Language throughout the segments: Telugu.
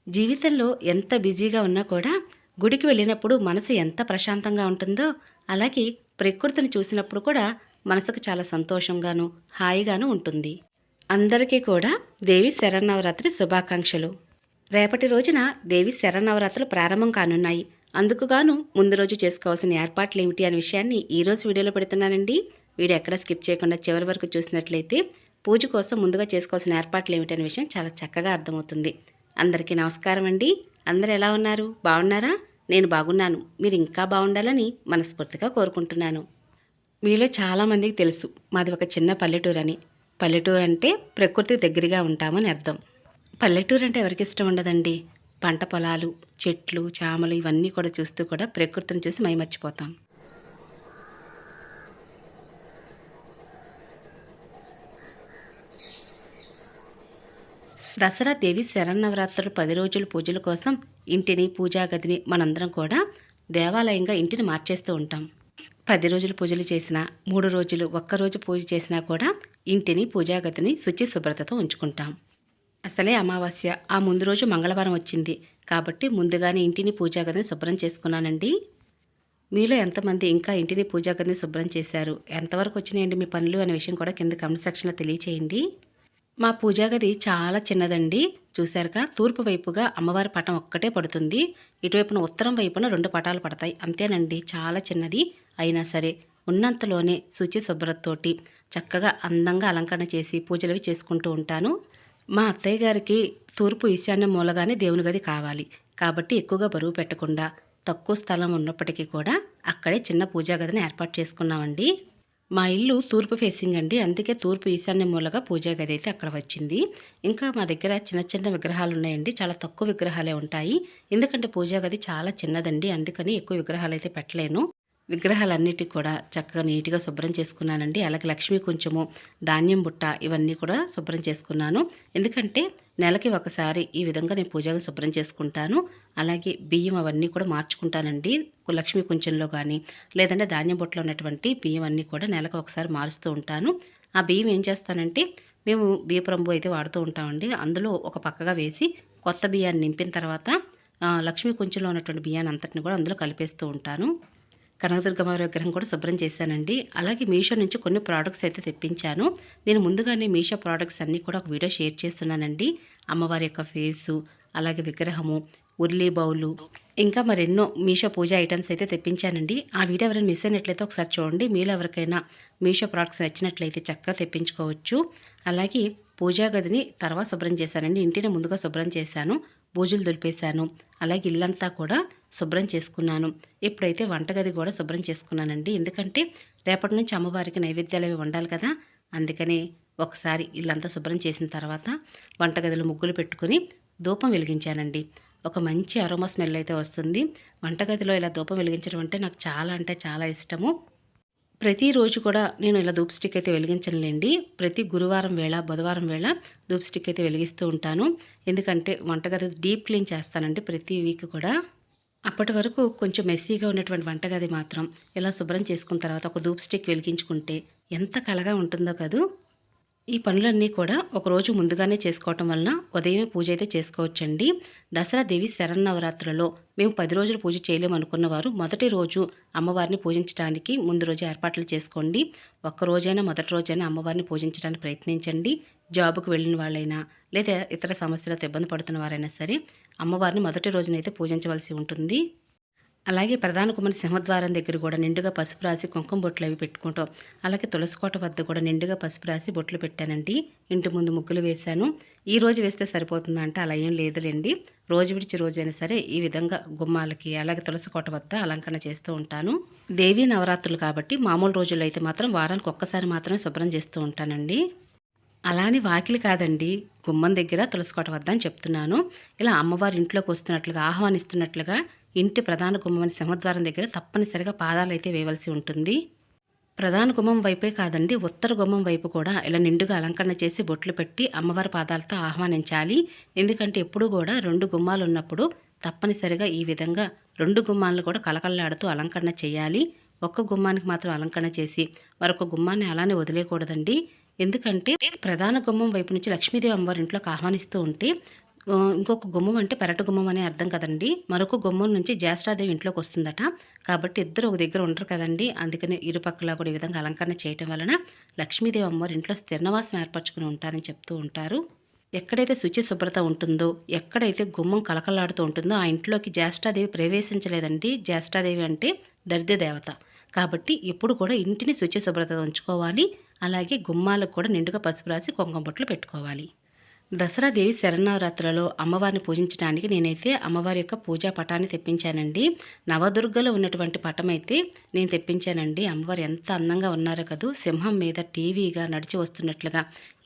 జీవితంలో ఎంత బిజీగా ఉన్నా కూడా గుడికి వెళ్ళినప్పుడు మనసు ఎంత ప్రశాంతంగా ఉంటుందో, అలాగే ప్రకృతిని చూసినప్పుడు కూడా మనసుకు చాలా సంతోషంగాను, హాయిగాను ఉంటుంది. అందరికీ కూడా దేవి శరన్నవరాత్రి శుభాకాంక్షలు. రేపటి రోజున దేవి శరన్నవరాత్రులు ప్రారంభం కానున్నాయి. అందుకు గాను ముందు రోజు చేసుకోవాల్సిన ఏర్పాట్లు ఏమిటి అనే విషయాన్ని ఈరోజు వీడియోలో పెడుతున్నానండి. వీడియో ఎక్కడ స్కిప్ చేయకుండా చివరి వరకు చూసినట్లయితే పూజ కోసం ముందుగా చేసుకోవాల్సిన ఏర్పాట్లు ఏమిటి అనే విషయం చాలా చక్కగా అర్థమవుతుంది. అందరికీ నమస్కారం అండి. అందరూ ఎలా ఉన్నారు? బాగున్నారా? నేను బాగున్నాను. మీరు ఇంకా బాగుండాలని మనస్ఫూర్తిగా కోరుకుంటున్నాను. మీలో చాలామందికి తెలుసు మాది ఒక చిన్న పల్లెటూరు అని. పల్లెటూరు అంటే ప్రకృతికి దగ్గరగా ఉంటామని అర్థం. పల్లెటూరు అంటే ఎవరికి ఇష్టం ఉండదండి. పంట పొలాలు, చెట్లు, చామలు ఇవన్నీ కూడా చూస్తూ కూడా ప్రకృతిని చూసి మైమర్చిపోతాం. దసరా దేవి శరన్నవరాత్రులు 10 రోజుల పూజల కోసం ఇంటిని, పూజా గదిని మనందరం కూడా దేవాలయంగా ఇంటిని మార్చేస్తూ ఉంటాం. 10 రోజులు పూజలు చేసినా, 3 రోజులు ఒక్కరోజు పూజ చేసినా కూడా ఇంటిని, పూజా గదిని శుచి శుభ్రతతో ఉంచుకుంటాం. అసలే అమావాస్య, ఆ ముందు రోజు మంగళవారం వచ్చింది కాబట్టి ముందుగానే ఇంటిని, పూజా గదిని శుభ్రం చేసుకున్నానండి. మీలో ఎంతమంది ఇంకా ఇంటిని, పూజా గదిని శుభ్రం చేశారు? ఎంతవరకు వచ్చినాయండి మీ పనులు అనే విషయం కూడా కింద కామెంట్ సెక్షన్లో తెలియచేయండి. మా పూజా గది చాలా చిన్నదండి. చూశారుగా, తూర్పు వైపుగా అమ్మవారి పటం ఒక్కటే పడుతుంది. ఇటువైపున ఉత్తరం వైపున 2 పటాలు పడతాయి. అంతేనండి, చాలా చిన్నది. అయినా సరే ఉన్నంతలోనే శుచి శుభ్రతతోటి చక్కగా అందంగా అలంకరణ చేసి పూజలవి చేసుకుంటూ ఉంటాను. మా అత్తయ్య గారికి తూర్పు ఈశాన్య మూలగానే దేవుని గది కావాలి. కాబట్టి ఎక్కువగా బరువు పెట్టకుండా తక్కువ స్థలం ఉన్నప్పటికీ కూడా అక్కడే చిన్న పూజా గదిని ఏర్పాటు చేసుకున్నామండి. మా ఇల్లు తూర్పు ఫేసింగ్ అండి. అందుకే తూర్పు ఈశాన్య మూలగా పూజా గది అయితే అక్కడ వచ్చింది. ఇంకా మా దగ్గర చిన్న చిన్న విగ్రహాలు ఉన్నాయండి. చాలా తక్కువ విగ్రహాలే ఉంటాయి. ఎందుకంటే పూజా గది చాలా చిన్నదండి. అందుకని ఎక్కువ విగ్రహాలు అయితే పెట్టలేను. విగ్రహాలన్నిటి కూడా చక్కగా నీట్గా శుభ్రం చేసుకున్నానండి. అలాగే లక్ష్మీ కొంచెము, ధాన్యం బుట్ట ఇవన్నీ కూడా శుభ్రం చేసుకున్నాను. ఎందుకంటే నెలకి ఒకసారి ఈ విధంగా నేను పూజగా శుభ్రం చేసుకుంటాను. అలాగే బియ్యం అవన్నీ కూడా మార్చుకుంటానండి. లక్ష్మీ కొంచెంలో కానీ లేదంటే ధాన్యం బుట్టలో ఉన్నటువంటి బియ్యం అన్నీ కూడా నెలకు ఒకసారి మారుస్తూ ఉంటాను. ఆ బియ్యం ఏం చేస్తానంటే, మేము బియ్యపు రంబు అయితే వాడుతూ ఉంటామండి. అందులో ఒక పక్కగా వేసి కొత్త బియ్యాన్ని నింపిన తర్వాత లక్ష్మీ కొంచెంలో ఉన్నటువంటి బియ్యాన్ని అంతటిని కూడా అందులో కలిపేస్తూ ఉంటాను. కనకదుర్గమ్మ విగ్రహం కూడా శుభ్రం చేశానండి. అలాగే మీషో నుంచి కొన్ని ప్రోడక్ట్స్ అయితే తెప్పించాను. నేను ముందుగానే మీషో ప్రోడక్ట్స్ అన్నీ కూడా ఒక వీడియో షేర్ చేస్తున్నానండి. అమ్మవారి యొక్క ఫేసు, అలాగే విగ్రహము, ఉర్లీ బౌలు, ఇంకా మరెన్నో మీషో పూజ ఐటమ్స్ అయితే తెప్పించానండి. ఆ వీడియో ఎవరైనా మిస్ అయినట్లయితే ఒకసారి చూడండి. మీలో ఎవరికైనా మీషో ప్రోడక్ట్స్ నచ్చినట్లయితే చక్కగా తెప్పించుకోవచ్చు. అలాగే పూజా గదిని తర్వాత శుభ్రం చేశానండి. ఇంటిని ముందుగా శుభ్రం చేశాను, బూజులు దులిపేశాను. అలాగే ఇల్లంతా కూడా శుభ్రం చేసుకున్నాను. ఇప్పుడైతే వంటగది కూడా శుభ్రం చేసుకున్నానండి. ఎందుకంటే రేపటి నుంచి అమ్మవారికి నైవేద్యాలు అవి వండాలి కదా. అందుకని ఒకసారి ఇల్లంతా శుభ్రం చేసిన తర్వాత వంటగదిలో ముగ్గులు పెట్టుకుని ధూపం వెలిగించానండి. ఒక మంచి అరోమా స్మెల్ అయితే వస్తుంది. వంటగదిలో ఇలా ధూపం వెలిగించడం అంటే నాకు చాలా అంటే చాలా ఇష్టము. ప్రతిరోజు కూడా నేను ఇలా ధూప్ స్టిక్ అయితే వెలిగించనులేండి. ప్రతి గురువారం వేళ, బుధవారం వేళ ధూప్ స్టిక్ అయితే వెలిగిస్తూ ఉంటాను. ఎందుకంటే వంటగది డీప్ క్లీన్ చేస్తానండి ప్రతి వీక్ కూడా. అప్పటి వరకు కొంచెం మెస్సీగా ఉన్నటువంటి వంటగది మాత్రం ఇలా శుభ్రం చేసుకున్న తర్వాత ఒక ధూప్ స్టిక్ వెలిగించుకుంటే ఎంత కళగా ఉంటుందో కదూ. ఈ పనులన్నీ కూడా ఒకరోజు ముందుగానే చేసుకోవటం వలన ఉదయమే పూజ అయితే చేసుకోవచ్చండి. దసరా దేవి శరన్నవరాత్రులలో మేము 10 రోజులు పూజ చేయలేమనుకున్న వారు మొదటి రోజు అమ్మవారిని పూజించడానికి ముందు రోజు ఏర్పాట్లు చేసుకోండి. ఒక్కరోజైనా మొదటి రోజైనా అమ్మవారిని పూజించడానికి ప్రయత్నించండి. జాబుకు వెళ్ళిన వాళ్ళైనా లేదా ఇతర సమస్యలతో ఇబ్బంది పడుతున్న వారైనా సరే అమ్మవారిని మొదటి రోజునైతే పూజించవలసి ఉంటుంది. అలాగే ప్రధాన కుమారి సింహద్వారం దగ్గర కూడా నిండుగా పసుపు రాసి కుంకుమ బొట్లు అవి పెట్టుకుంటాం. అలాగే తులసికోట వద్ద కూడా నిండుగా పసుపు రాసి బొట్లు పెట్టానండి. ఇంటి ముందు ముగ్గులు వేశాను. ఈ రోజు వేస్తే సరిపోతుందా అంటే అలా ఏం లేదులేండి. రోజు విడిచి రోజైనా సరే ఈ విధంగా గుమ్మాలకి అలాగే తులసికోట వద్ద అలంకరణ చేస్తూ ఉంటాను. దేవీ నవరాత్రులు కాబట్టి మామూలు రోజుల్లో అయితే మాత్రం వారానికి ఒక్కసారి మాత్రమే శుభ్రం చేస్తూ ఉంటానండి. అలా అని వాకిలి కాదండి, గుమ్మం దగ్గర తులసికోట వద్ద అని చెప్తున్నాను. ఇలా అమ్మవారి ఇంట్లోకి వస్తున్నట్లుగా ఆహ్వానిస్తున్నట్లుగా ఇంటి ప్రధాన గుమ్మం సింహద్వారం దగ్గర తప్పనిసరిగా పాదాలు అయితే వేయవలసి ఉంటుంది. ప్రధాన గుమ్మం వైపే కాదండి, ఉత్తర గుమ్మం వైపు కూడా ఇలా నిండుగా అలంకరణ చేసి బొట్లు పెట్టి అమ్మవారి పాదాలతో ఆహ్వానించాలి. ఎందుకంటే ఎప్పుడు కూడా 2 గుమ్మాలు ఉన్నప్పుడు తప్పనిసరిగా ఈ విధంగా 2 గుమ్మాలను కూడా కళకళలాడుతూ అలంకరణ చేయాలి. ఒక్క గుమ్మానికి మాత్రం అలంకరణ చేసి మరొక గుమ్మాన్ని అలానే వదిలేయకూడదండి. ఎందుకంటే ప్రధాన గుమ్మం వైపు నుంచి లక్ష్మీదేవి అమ్మవారి ఇంట్లోకి ఆహ్వానిస్తూ ఉంటే ఇంకొక గుమ్మం అంటే పెరటి గుమ్మం అనే అర్థం కదండీ. మరొక గుమ్మం నుంచి జ్యేష్ఠాదేవి ఇంట్లోకొస్తుందట. కాబట్టి ఇద్దరు ఒక దగ్గర ఉండరు కదండీ. అందుకని ఇరుపక్కలా కూడా ఈ విధంగా అలంకరణ చేయటం వలన లక్ష్మీదేవి అమ్మవారు ఇంట్లో స్థిర నివాసం ఏర్పరచుకుని ఉంటారని చెప్తూ ఉంటారు. ఎక్కడైతే శుచి శుభ్రత ఉంటుందో, ఎక్కడైతే గుమ్మం కళకళలాడుతూ ఉంటుందో ఆ ఇంట్లోకి జ్యేష్ఠాదేవి ప్రవేశించలేదండి. జ్యేష్ఠాదేవి అంటే దరిద్ర దేవత. కాబట్టి ఎప్పుడు కూడా ఇంటిని శుచి శుభ్రతగా ఉంచుకోవాలి. అలాగే గుమ్మాలకు కూడా నిండుగా పసుపు రాసి కుంకుమ బొట్లు పెట్టుకోవాలి. దసరా దేవి శరన్నవరాత్రులలో అమ్మవారిని పూజించడానికి నేనైతే అమ్మవారి యొక్క పూజా పటాన్ని తెప్పించానండి. నవదుర్గలో ఉన్నటువంటి పటం అయితే నేను తెప్పించానండి. అమ్మవారు ఎంత అందంగా ఉన్నారో కదూ, సింహం మీద టీవీగా నడిచి వస్తున్నట్లుగా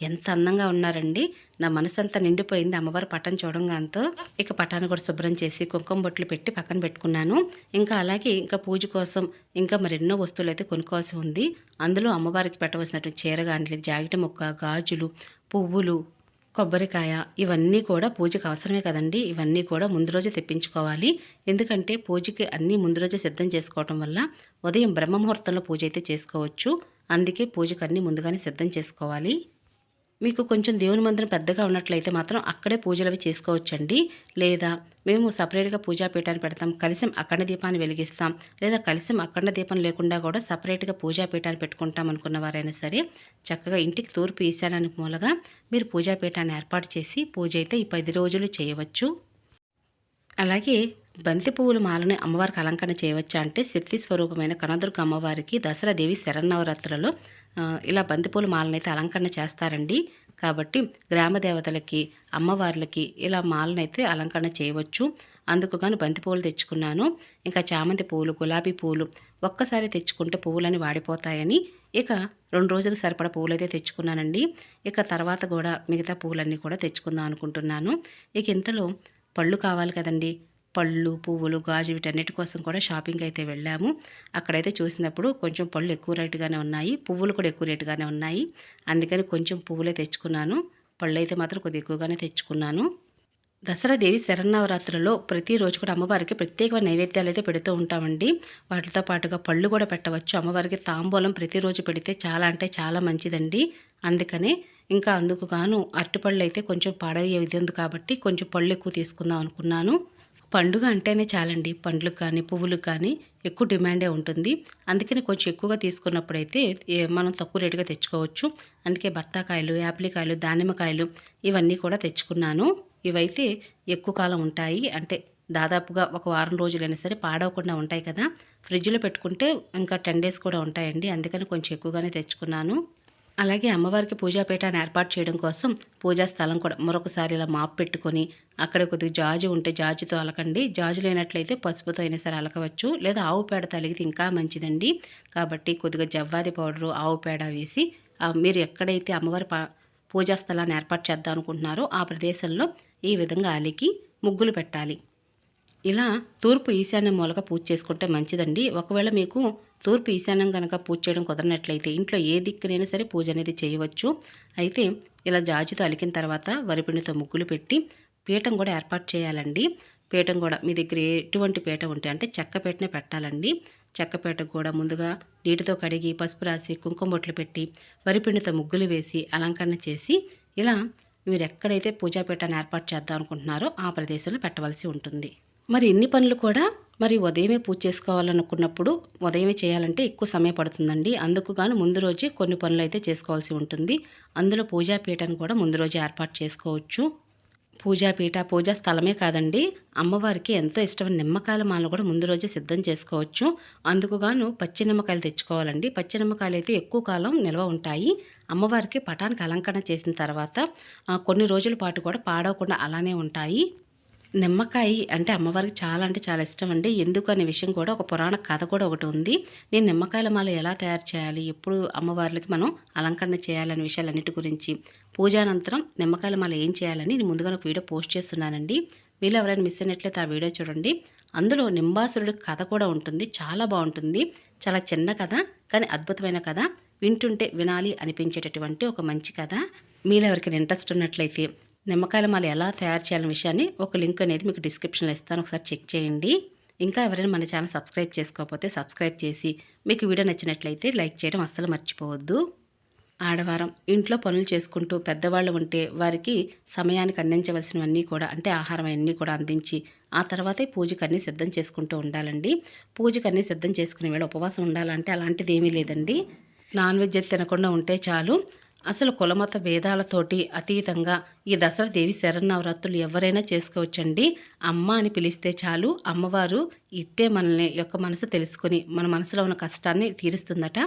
ఎంత అందంగా ఉన్నారండి. నా మనసంతా నిండిపోయింది అమ్మవారి పటం చూడంగాంతో. ఇక పటాన్ని కూడా శుభ్రం చేసి కుంకుమ బొట్లు పెట్టి పక్కన పెట్టుకున్నాను. ఇంకా అలాగే ఇంకా పూజ కోసం ఇంకా మరెన్నో వస్తువులు అయితే కొనుక్కోవాల్సి ఉంది. అందులో అమ్మవారికి పెట్టవలసినటువంటి చీర కానీ, జాకెట్ ముక్క, గాజులు, పువ్వులు, కొబ్బరికాయ ఇవన్నీ కూడా పూజకు అవసరమే కదండి. ఇవన్నీ కూడా ముందు రోజే తెప్పించుకోవాలి. ఎందుకంటే పూజకి అన్నీ ముందు రోజే సిద్ధం చేసుకోవటం వల్ల ఉదయం బ్రహ్మముహూర్తంలో పూజ అయితే చేసుకోవచ్చు. అందుకే పూజకు అన్నీ ముందుగానే సిద్ధం చేసుకోవాలి. మీకు కొంచెం దేవుని మందిరం పెద్దగా ఉన్నట్లయితే మాత్రం అక్కడే పూజలు అవి చేసుకోవచ్చండి. లేదా మేము సపరేట్గా పూజాపీఠాన్ని పెడతాం, కలశం అఖండ దీపాన్ని వెలిగిస్తాం, లేదా కలశం అఖండ దీపం లేకుండా కూడా సపరేట్గా పూజాపీఠాన్ని పెట్టుకుంటాం అనుకున్న వారైనా సరే చక్కగా ఇంటికి తూర్పు ఈశాన్యానికి మూలగా మీరు పూజాపీఠాన్ని ఏర్పాటు చేసి పూజ అయితే ఈ 10 రోజులు చేయవచ్చు. అలాగే బంతి పువ్వుల మాలను అమ్మవారికి అలంకరణ చేయవచ్చా అంటే శక్తి స్వరూపమైన కనదుర్గ అమ్మవారికి దసరా దేవి శరన్నవరాత్రులలో ఇలా బంతిపూల మాలను అయితే అలంకరణ చేస్తారండి. కాబట్టి గ్రామ దేవతలకి, అమ్మవార్లకి ఇలా మాలను అయితే అలంకరణ చేయవచ్చు. అందుకు గాను బంతిపూలు తెచ్చుకున్నాను. ఇంకా చామంతి పువ్వులు, గులాబీ పువ్వులు ఒక్కసారి తెచ్చుకుంటే పువ్వులని వాడిపోతాయని ఇక 2 రోజులకు సరిపడా పువ్వులు అయితే తెచ్చుకున్నానండి. ఇక తర్వాత కూడా మిగతా పువ్వులన్నీ కూడా తెచ్చుకుందాం అనుకుంటున్నాను. ఇక ఇంతలో పళ్ళు కావాలి కదండి. పళ్ళు, పువ్వులు, గాజు వీటన్నిటి కోసం కూడా షాపింగ్కి అయితే వెళ్ళాము. అక్కడైతే చూసినప్పుడు కొంచెం పళ్ళు ఎక్కువ రేటుగానే ఉన్నాయి, పువ్వులు కూడా ఎక్కువ రేటుగానే ఉన్నాయి. అందుకని కొంచెం పువ్వులే తెచ్చుకున్నాను. పళ్ళు అయితే మాత్రం కొద్దిగా ఎక్కువగానే తెచ్చుకున్నాను. దసరా దేవి శరన్నవరాత్రులలో ప్రతిరోజు కూడా అమ్మవారికి ప్రత్యేకమైన నైవేద్యాలు అయితే పెడుతూ ఉంటామండి. వాటితో పాటుగా పళ్ళు కూడా పెట్టవచ్చు. అమ్మవారికి తాంబూలం ప్రతిరోజు పెడితే చాలా అంటే చాలా మంచిదండి. అందుకనే ఇంకా అందుకు గాను అరటిపళ్ళు అయితే కొంచెం పాడయ్యే ఇది ఉంది కాబట్టి కొంచెం పళ్ళు ఎక్కువ తీసుకుందాం అనుకున్నాను. పండుగ అంటేనే చాలండి, పండ్లకు కానీ పువ్వులకు కానీ ఎక్కువ డిమాండే ఉంటుంది. అందుకని కొంచెం ఎక్కువగా తీసుకున్నప్పుడైతే మనం తక్కువ రేటుగా తెచ్చుకోవచ్చు. అందుకే బత్తాకాయలు, యాపిలికాయలు, దానిమ్మకాయలు ఇవన్నీ కూడా తెచ్చుకున్నాను. ఇవైతే ఎక్కువ కాలం ఉంటాయి. అంటే దాదాపుగా ఒక వారం రోజులైనా సరే పాడవకుండా ఉంటాయి కదా. ఫ్రిడ్జ్లో పెట్టుకుంటే ఇంకా 10 డేస్ కూడా ఉంటాయండి. అందుకని కొంచెం ఎక్కువగానే తెచ్చుకున్నాను. అలాగే అమ్మవారికి పూజాపీఠాన్ని ఏర్పాటు చేయడం కోసం పూజా స్థలం కూడా మరొకసారి ఇలా మాప్ పెట్టుకొని అక్కడ కొద్దిగా జాజు ఉంటే జాజుతో అలకండి. జాజు లేనట్లయితే పసుపుతో అయినా సరే అలకవచ్చు. లేదా ఆవు పేడతో అలిగితే ఇంకా మంచిదండి. కాబట్టి కొద్దిగా జవ్వాది పౌడరు, ఆవు పేడ వేసి మీరు ఎక్కడైతే అమ్మవారి పూజా స్థలాన్ని ఏర్పాటు చేద్దాం అనుకుంటున్నారో ఆ ప్రదేశంలో ఈ విధంగా అలికి ముగ్గులు పెట్టాలి. ఇలా తూర్పు ఈశాన్యం మూలక పూజ చేసుకుంటే మంచిదండి. ఒకవేళ మీకు తూర్పు ఈశాన్యం కనుక పూజ చేయడం కుదరనట్లయితే ఇంట్లో ఏ దిక్కునైనా సరే పూజ అనేది చేయవచ్చు. అయితే ఇలా జాజుతో అలికిన తర్వాత వరిపిండితో ముగ్గులు పెట్టి పీఠం కూడా ఏర్పాటు చేయాలండి. పీఠం కూడా మీ దగ్గర ఎటువంటి పీట ఉంటే అంటే చెక్క పీటనే పెట్టాలండి. చెక్క పీటకు కూడా ముందుగా నీటితో కడిగి పసుపు రాసి కుంకుమ బొట్లు పెట్టి వరిపిండితో ముగ్గులు వేసి అలంకరణ చేసి ఇలా మీరు ఎక్కడైతే పూజాపీఠాన్ని ఏర్పాటు చేద్దాం అనుకుంటున్నారో ఆ ప్రదేశంలో పెట్టవలసి ఉంటుంది. మరి ఇన్ని పనులు కూడా మరి ఉదయమే పూజ చేసుకోవాలనుకున్నప్పుడు ఉదయమే చేయాలంటే ఎక్కువ సమయం పడుతుందండి. అందుకు గాను ముందు రోజే కొన్ని పనులు అయితే చేసుకోవాల్సి ఉంటుంది. అందులో పూజాపీఠను కూడా ముందు రోజే ఏర్పాటు చేసుకోవచ్చు. పూజాపీఠ, పూజా స్థలమే కాదండి, అమ్మవారికి ఎంతో ఇష్టమైన నిమ్మకాయల మాలను కూడా ముందు రోజే సిద్ధం చేసుకోవచ్చు. అందుకు గాను పచ్చి నిమ్మకాయలు తెచ్చుకోవాలండి. పచ్చి నిమ్మకాయలు అయితే ఎక్కువ కాలం నిల్వ ఉంటాయి. అమ్మవారికి పటానికి అలంకరణ చేసిన తర్వాత కొన్ని రోజుల పాటు కూడా పాడవకుండా అలానే ఉంటాయి. నిమ్మకాయ అంటే అమ్మవారికి చాలా అంటే చాలా ఇష్టం అండి. ఎందుకు అనే విషయం కూడా ఒక పురాణ కథ కూడా ఒకటి ఉంది. నేను నిమ్మకాయల మాల ఎలా తయారు చేయాలి, ఎప్పుడు అమ్మవార్లకి మనం అలంకరణ చేయాలనే విషయాలన్నిటి గురించి పూజానంతరం నిమ్మకాయల మాల ఏం చేయాలని నేను ముందుగా ఒక వీడియో పోస్ట్ చేస్తున్నానండి. మీరు ఎవరైనా మిస్ అయినట్లయితే ఆ వీడియో చూడండి. అందులో నింబాసురుడి కథ కూడా ఉంటుంది. చాలా బాగుంటుంది. చాలా చిన్న కథ కానీ అద్భుతమైన కథ. వింటుంటే వినాలి అనిపించేటటువంటి ఒక మంచి కథ. మీరు ఎవరికైనా ఇంట్రెస్ట్ ఉన్నట్లయితే నిమ్మకాయల మాల ఎలా తయారు చేయాలనే విషయాన్ని ఒక లింక్ అనేది మీకు డిస్క్రిప్షన్లో ఇస్తాను, ఒకసారి చెక్ చేయండి. ఇంకా ఎవరైనా మన ఛానల్ సబ్స్క్రైబ్ చేసుకోకపోతే సబ్స్క్రైబ్ చేసి మీకు వీడియో నచ్చినట్లయితే లైక్ చేయడం అస్సలు మర్చిపోవద్దు. ఆడవారం ఇంట్లో పనులు చేసుకుంటూ పెద్దవాళ్ళు ఉంటే వారికి సమయానికి అందించవలసినవన్నీ కూడా అంటే ఆహారం అన్నీ కూడా అందించి ఆ తర్వాతే పూజకు అన్నీ సిద్ధం చేసుకుంటూ ఉండాలండి. పూజకు అన్నీ సిద్ధం చేసుకునే వేళ ఉపవాసం ఉండాలంటే అలాంటిది ఏమీ లేదండి. నాన్ వెజ్ అయితే తినకుండా ఉంటే చాలు. అసలు కులమత భేదాలతోటి అతీతంగా ఈ దసరా దేవి శరన్నవరాత్రులు ఎవరైనా చేసుకోవచ్చండి. అమ్మ అని పిలిస్తే చాలు అమ్మవారు ఇట్టే మనల్ని యొక్క మనసు తెలుసుకొని మన మనసులో ఉన్న కష్టాన్ని తీరుస్తుందట.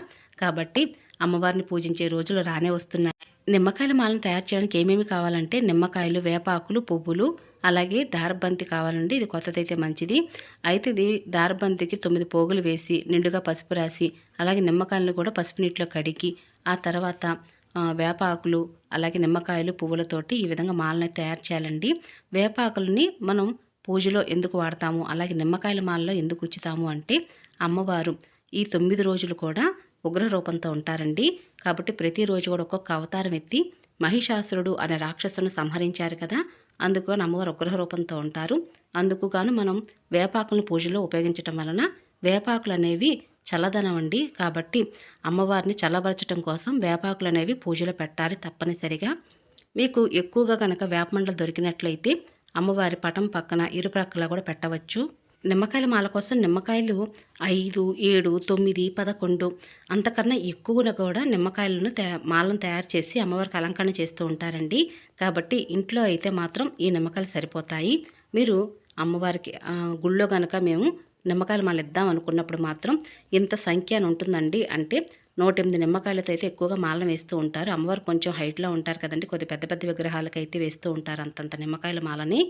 కాబట్టి అమ్మవారిని పూజించే రోజులు రానే వస్తున్నాయి. నిమ్మకాయల మాలను తయారు చేయడానికి ఏమేమి కావాలంటే నిమ్మకాయలు, వేపాకులు, పువ్వులు, అలాగే దారబంతి కావాలండి. ఇది కొత్తదైతే మంచిది. అయితే ఇది దారబంతికి 9 పోగులు వేసి నిండుగా పసుపు రాసి అలాగే నిమ్మకాయలను కూడా పసుపు నీటిలో కడిగి ఆ తర్వాత వేపాకులు అలాగే నిమ్మకాయలు, పువ్వులతోటి ఈ విధంగా మాలని తయారు చేయాలండి. వేపాకులని మనం పూజలో ఎందుకు వాడతాము, అలాగే నిమ్మకాయల మాలలో ఎందుకు ఉంచుతాము అంటే అమ్మవారు ఈ 9 రోజులు కూడా ఉగ్ర రూపంతో ఉంటారండి. కాబట్టి ప్రతిరోజు కూడా ఒక్కొక్క అవతారం ఎత్తి మహిషాసురుడు అనే రాక్షసును సంహరించారు కదా, అందుకు అమ్మవారు ఉగ్ర రూపంతో ఉంటారు. అందుకు గాను మనం వేపాకులను పూజలో ఉపయోగించటం వలన వేపాకులు అనేవి చల్లదనం అండి. కాబట్టి అమ్మవారిని చల్లబరచడం కోసం వేపాకులు అనేవి పూజలో పెట్టాలి తప్పనిసరిగా. మీకు ఎక్కువగా కనుక వేపమండలు దొరికినట్లయితే అమ్మవారి పటం పక్కన ఇరుప్రక్కలా కూడా పెట్టవచ్చు. నిమ్మకాయల మాల కోసం నిమ్మకాయలు 5, 7, 9, 11 అంతకన్నా ఎక్కువగా కూడా నిమ్మకాయలను మాలను తయారు చేసి అమ్మవారికి అలంకరణ చేస్తూ ఉంటారండి. కాబట్టి ఇంట్లో అయితే మాత్రం ఈ నిమ్మకాయలు సరిపోతాయి. మీరు అమ్మవారికి గుళ్ళో కనుక మేము నిమ్మకాయల మాల ఇద్దాం అనుకున్నప్పుడు మాత్రం ఇంత సంఖ్య అని ఉంటుందండి. అంటే 108 నిమ్మకాయలతో అయితే ఎక్కువగా మాలను వేస్తూ ఉంటారు. అమ్మవారు కొంచెం హైట్లో ఉంటారు కదండి, కొద్ది పెద్ద పెద్ద విగ్రహాలకైతే వేస్తూ ఉంటారు అంతంత నిమ్మకాయల మాలని.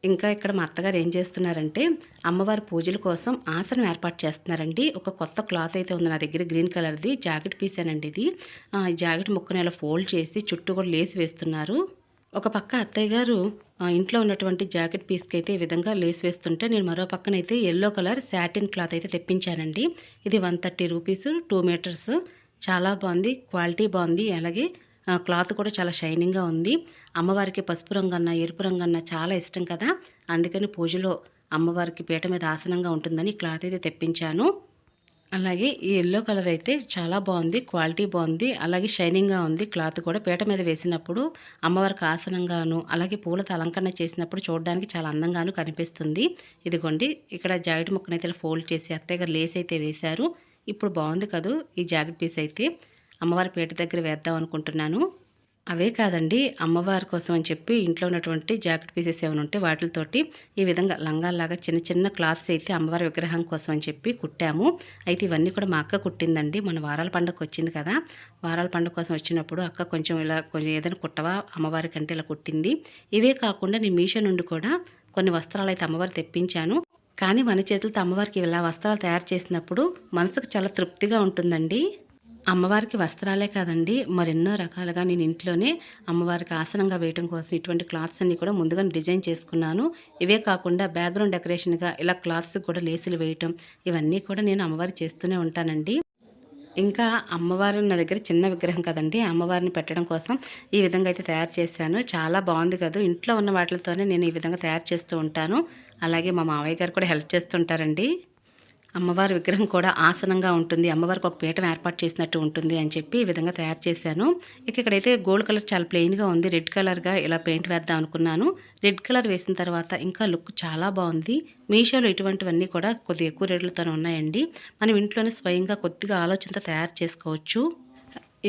ఇంకా ఇక్కడ మా అత్తగారు ఏం చేస్తున్నారంటే అమ్మవారి పూజల కోసం ఆసనం ఏర్పాటు చేస్తున్నారండి. ఒక కొత్త క్లాత్ అయితే ఉంది నా దగ్గర, గ్రీన్ కలర్ది జాకెట్ పీసేనండి ఇది. జాకెట్ ముక్కను ఇలా ఫోల్డ్ చేసి చుట్టూ కూడా లేస్ వేస్తున్నారు. ఒక పక్క అత్తయ్య గారు ఇంట్లో ఉన్నటువంటి జాకెట్ పీస్కి అయితే ఈ విధంగా లేస్ వేస్తుంటే నేను మరో పక్కనైతే ఎల్లో కలర్ శాటిన్ క్లాత్ అయితే తెప్పించానండి. ఇది 130 రూపీస్, 2 మీటర్స్. చాలా బాగుంది, క్వాలిటీ బాగుంది, అలాగే క్లాత్ కూడా చాలా షైనింగ్గా ఉంది. అమ్మవారికి పసుపు రంగన్న, ఎరుపు రంగన్న చాలా ఇష్టం కదా, అందుకని పూజలో అమ్మవారికి పీట మీద ఆసనంగా ఉంటుందని క్లాత్ అయితే తెప్పించాను. అలాగే ఈ ఎల్లో కలర్ అయితే చాలా బాగుంది, క్వాలిటీ బాగుంది, అలాగే షైనింగ్గా ఉంది. క్లాత్ కూడా పీట మీద వేసినప్పుడు అమ్మవారికి ఆసనంగాను అలాగే పూలతో అలంకరణ చేసినప్పుడు చూడడానికి చాలా అందంగాను కనిపిస్తుంది. ఇదిగోండి ఇక్కడ జాకెట్ ముక్కనైతే ఫోల్డ్ చేసి అత్తయ్య గారు లేస్ అయితే వేశారు. ఇప్పుడు బాగుంది కదూ ఈ జాకెట్ పీస్ అయితే. అమ్మవారి పీట దగ్గర వేద్దాం అనుకుంటున్నాను. అవే కాదండి, అమ్మవారి కోసం అని చెప్పి ఇంట్లో ఉన్నటువంటి జాకెట్ పీసెస్ ఏమైనా ఉంటే వాటితోటి ఈ విధంగా లంగాల్లాగా చిన్న చిన్న క్లాత్స్ అయితే అమ్మవారి విగ్రహం కోసం అని చెప్పి కుట్టాము. అయితే ఇవన్నీ కూడా మా అక్క కుట్టిందండి. మన వారాల పండుగ వచ్చింది కదా, వారాల పండుగ కోసం వచ్చినప్పుడు అక్క కొంచెం ఏదైనా కుట్టవా అమ్మవారికి అంటే ఇలా కుట్టింది. ఇవే కాకుండా నేను మీషో నుండి కూడా కొన్ని వస్త్రాలు అయితే అమ్మవారు తెప్పించాను. కానీ మన చేతులతో అమ్మవారికి ఇలా వస్త్రాలు తయారు చేసినప్పుడు మనసుకు చాలా తృప్తిగా ఉంటుందండి. అమ్మవారికి వస్త్రాలే కాదండి, మరెన్నో రకాలుగా నేను ఇంట్లోనే అమ్మవారికి ఆసనంగా వేయడం కోసం ఇటువంటి క్లాత్స్ అన్నీ కూడా ముందుగా డిజైన్ చేసుకున్నాను. ఇవే కాకుండా బ్యాక్గ్రౌండ్ డెకరేషన్గా ఇలా క్లాత్స్ కూడా లేసులు వేయటం ఇవన్నీ కూడా నేను అమ్మవారి చేస్తూనే ఉంటానండి. ఇంకా అమ్మవారు నా దగ్గర చిన్న విగ్రహం కదండి, అమ్మవారిని పెట్టడం కోసం ఈ విధంగా అయితే తయారు చేశాను. చాలా బాగుంది కదా, ఇంట్లో ఉన్న వాటితోనే నేను ఈ విధంగా తయారు చేస్తూ ఉంటాను. అలాగే మా మావయ్య గారు కూడా హెల్ప్ చేస్తుంటారండి. అమ్మవారి విగ్రహం కూడా ఆసనంగా ఉంటుంది, అమ్మవారికి ఒక పీఠం ఏర్పాటు చేసినట్టు ఉంటుంది అని చెప్పి ఈ విధంగా తయారు చేశాను. ఇక్కడైతే గోల్డ్ కలర్ చాలా ప్లెయిన్గా ఉంది, రెడ్ కలర్గా ఇలా పెయింట్ వేద్దాం అనుకున్నాను. రెడ్ కలర్ వేసిన తర్వాత ఇంకా లుక్ చాలా బాగుంది. మీషోలో ఇటువంటివన్నీ కూడా కొద్దిగా ఎక్కువ రేట్లతోనే ఉన్నాయండి. మనం ఇంట్లోనే స్వయంగా కొద్దిగా ఆలోచనతో తయారు చేసుకోవచ్చు.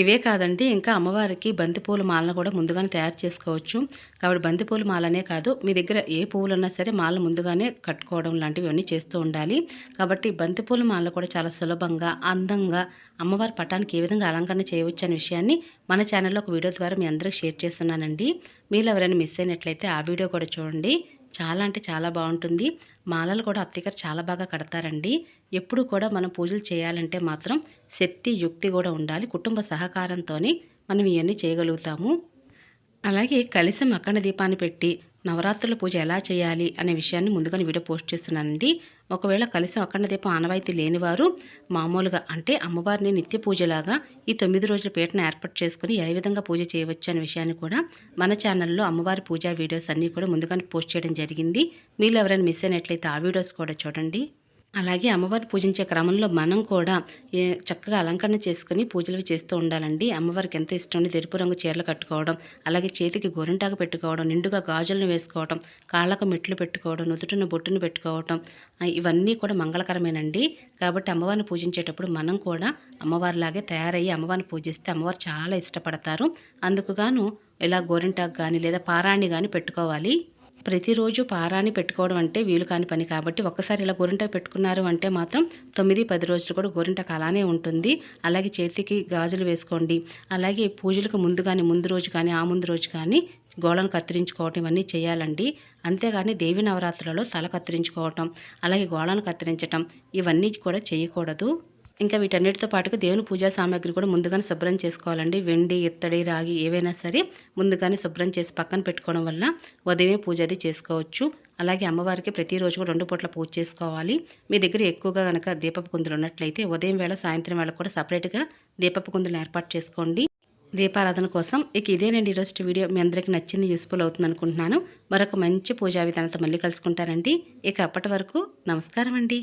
ఇవే కాదండి, ఇంకా అమ్మవారికి బంతిపూల మాలను కూడా ముందుగానే తయారు చేసుకోవచ్చు. కాబట్టి బంతిపూల మాలనే కాదు, మీ దగ్గర ఏ పువ్వులు ఉన్నా సరే మాల ముందుగానే కట్టుకోవడం లాంటివి అన్నీ చేస్తూ ఉండాలి. కాబట్టి బంతిపూల మాల కూడా చాలా సులభంగా అందంగా అమ్మవారి పటానికి ఏ విధంగా అలంకరణ చేయవచ్చు అనే విషయాన్ని మన ఛానల్లో ఒక వీడియో ద్వారా మీ అందరికి షేర్ చేస్తున్నానండి. మీరు ఎవరైనా మిస్ అయినట్లయితే ఆ వీడియో కూడా చూడండి. చాలా అంటే చాలా బాగుంటుంది. మాలలు కూడా అత్తయ్య గారు చాలా బాగా కడతారండి. ఎప్పుడు కూడా మనం పూజలు చేయాలంటే మాత్రం శక్తి యుక్తి కూడా ఉండాలి. కుటుంబ సహకారంతోనే మనం ఇవన్నీ చేయగలుగుతాము. అలాగే కలశం అఖండ దీపాన్ని పెట్టి నవరాత్రుల పూజ ఎలా చేయాలి అనే విషయాన్ని ముందుగానే వీడియో పోస్ట్ చేస్తున్నానండి. ఒకవేళ కలశం అఖండ దీపం ఆనవాయితీ లేనివారు మామూలుగా అంటే అమ్మవారిని నిత్య పూజలాగా ఈ 9 రోజుల పీటను ఏర్పాటు చేసుకుని ఏ విధంగా పూజ చేయవచ్చు అనే విషయాన్ని కూడా మన ఛానల్లో అమ్మవారి పూజా వీడియోస్ అన్నీ కూడా ముందుగానే పోస్ట్ చేయడం జరిగింది. మీరు ఎవరైనా మిస్ అయినట్లయితే ఆ వీడియోస్ కూడా చూడండి. అలాగే అమ్మవారిని పూజించే క్రమంలో మనం కూడా చక్కగా అలంకరణ చేసుకొని పూజలు చేస్తూ ఉండాలండి. అమ్మవారికి ఎంత ఇష్టం ఎరుపు రంగు చీరలు కట్టుకోవడం, అలాగే చేతికి గోరింటాకు పెట్టుకోవడం, నిండుగా గాజులను వేసుకోవడం, కాళ్ళకు మెట్లు పెట్టుకోవడం, నుదుటిన బొట్టును పెట్టుకోవటం ఇవన్నీ కూడా మంగళకరమేనండి. కాబట్టి అమ్మవారిని పూజించేటప్పుడు మనం కూడా అమ్మవారిలాగే తయారయ్యి అమ్మవారిని పూజిస్తే అమ్మవారు చాలా ఇష్టపడతారు. అందుకు గాను ఇలా గోరింటాకు కానీ లేదా పారాణి కానీ పెట్టుకోవాలి. ప్రతిరోజు పారాని పెట్టుకోవడం అంటే వీలు కాని పని కాబట్టి ఒక్కసారి ఇలా గోరింటాకు పెట్టుకున్నారు అంటే మాత్రం 9-10 రోజులు కూడా గోరింటాకు అలానే ఉంటుంది. అలాగే చేతికి గాజులు వేసుకోండి. అలాగే పూజలకు ముందు కానీ ముందు రోజు కానీ ఆ ముందు రోజు కానీ గోళ్ళను కత్తిరించుకోవటం ఇవన్నీ చేయాలండి. అంతేగాని దేవి నవరాత్రులలో తల కత్తిరించుకోవటం, అలాగే గోళ్ళను కత్తిరించటం ఇవన్నీ కూడా చేయకూడదు. ఇంకా వీటన్నిటితో పాటుగా దేవుని పూజా సామాగ్రి కూడా ముందుగానే శుభ్రం చేసుకోవాలండి. వెండి, ఇత్తడి, రాగి ఏవైనా సరే ముందుగానే శుభ్రం చేసి పక్కన పెట్టుకోవడం వల్ల ఉదయమే పూజ అది చేసుకోవచ్చు. అలాగే అమ్మవారికి ప్రతిరోజు కూడా 2 పూట్ల పూజ చేసుకోవాలి. మీ దగ్గర ఎక్కువగా కనుక దీపపు కుందులు ఉన్నట్లయితే ఉదయం వేళ సాయంత్రం వేళ కూడా సపరేట్గా దీపపు కుందులను ఏర్పాటు చేసుకోండి దీపారాధన కోసం. ఇక ఇదేనండి ఈరోజు వీడియో. మీ అందరికీ నచ్చింది, యూస్ఫుల్ అవుతుంది అనుకుంటున్నాను. మరొక మంచి పూజా విధానంతో మళ్ళీ కలుసుకుంటారండి. ఇక అప్పటి వరకు నమస్కారం అండి.